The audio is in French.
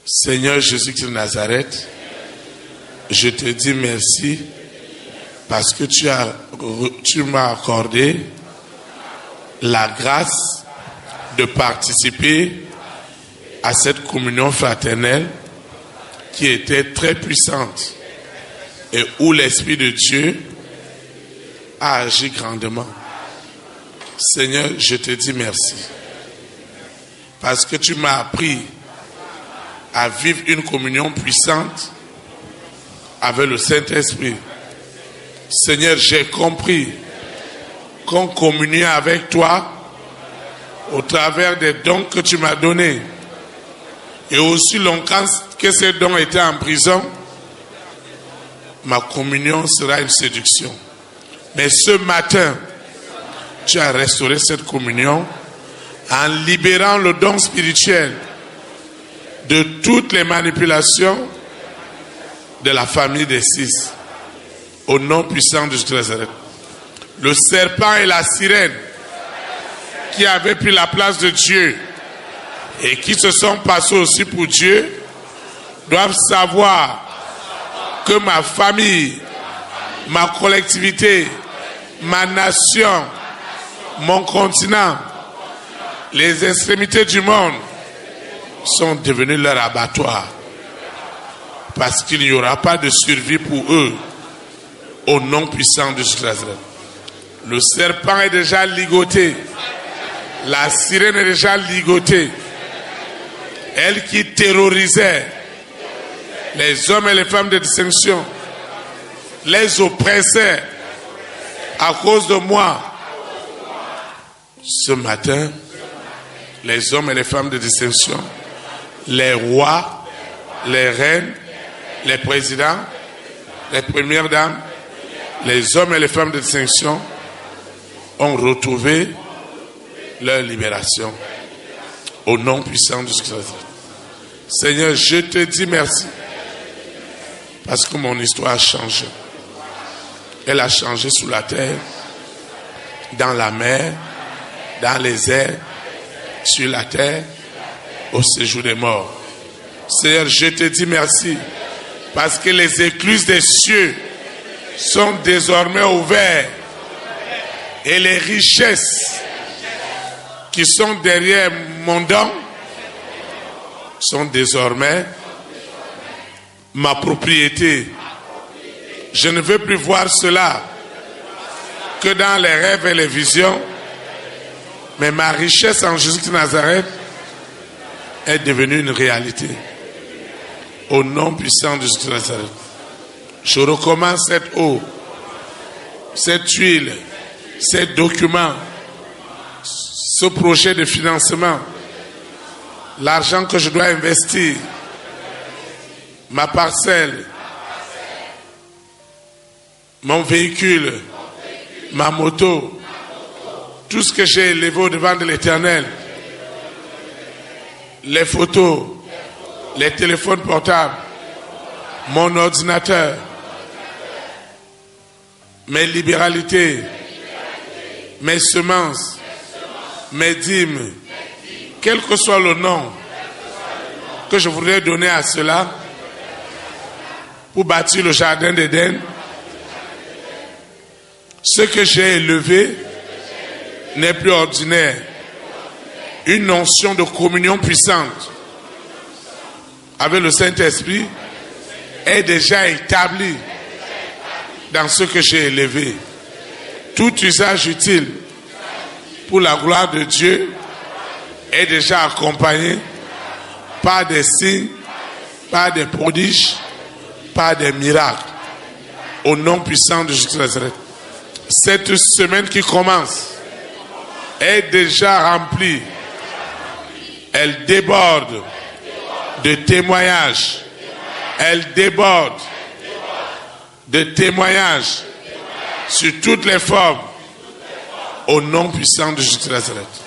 Seigneur Jésus-Christ de Nazareth, je te dis merci parce que tu m'as accordé la grâce de participer à cette communion fraternelle qui était très puissante et où l'Esprit de Dieu a agi grandement. Seigneur, je te dis merci parce que tu m'as appris à vivre une communion puissante avec le Saint-Esprit. Seigneur, j'ai compris qu'on communiait avec toi au travers des dons que tu m'as donnés. Et aussi longtemps que ces dons étaient en prison, ma communion sera une séduction. Mais ce matin, tu as restauré cette communion en libérant le don spirituel de toutes les manipulations de la famille des six. Au nom puissant de Jésus de Nazareth. Le serpent et la sirène qui avaient pris la place de Dieu et qui se sont passés aussi pour Dieu doivent savoir que ma famille, ma collectivité, ma nation, mon continent, les extrémités du monde sont devenus leur abattoir. Parce qu'il n'y aura pas de survie pour eux au nom puissant de Jésus de Nazareth. Le serpent est déjà ligoté. La sirène est déjà ligotée. Elle qui terrorisait les hommes et les femmes de distinction, les oppressait à cause de moi. Ce matin, les hommes et les femmes de distinction, les rois, les reines, les présidents, les premières dames, les hommes et les femmes de distinction ont retrouvé leur libération au nom puissant de Jésus. Seigneur, je te dis merci parce que mon histoire a changé. Elle a changé sous la terre, dans la mer, dans les airs, sur la terre, au séjour des morts. Seigneur, je te dis merci parce que les écluses des cieux sont désormais ouvertes et les richesses qui sont derrière mon don sont désormais ma propriété. Je ne veux plus voir cela que dans les rêves et les visions, mais ma richesse en Jésus de Nazareth est devenue une réalité. Au nom puissant de Jésus de Nazareth, je recommence cette eau, cette huile, ces documents, ce projet de financement, l'argent que je dois investir, ma parcelle, mon véhicule, ma moto, tout ce que j'ai élevé au devant de l'Éternel, les photos, les téléphones portables, mon ordinateur, mes libéralités, mes semences, mes dîmes, quel que soit le nom que je voudrais donner à cela pour bâtir le jardin d'Éden, ce que j'ai élevé n'est plus ordinaire. Une notion de communion puissante avec le Saint-Esprit est déjà établie dans ce que j'ai élevé. Tout usage utile pour la gloire de Dieu est déjà accompagné par des signes, par des prodiges, par des miracles. Au nom puissant de Jésus de Nazareth. Cette semaine qui commence est déjà remplie. Elle déborde de témoignages. Elle déborde de témoignages sur toutes les formes. Au nom puissant de Jésus de Nazareth.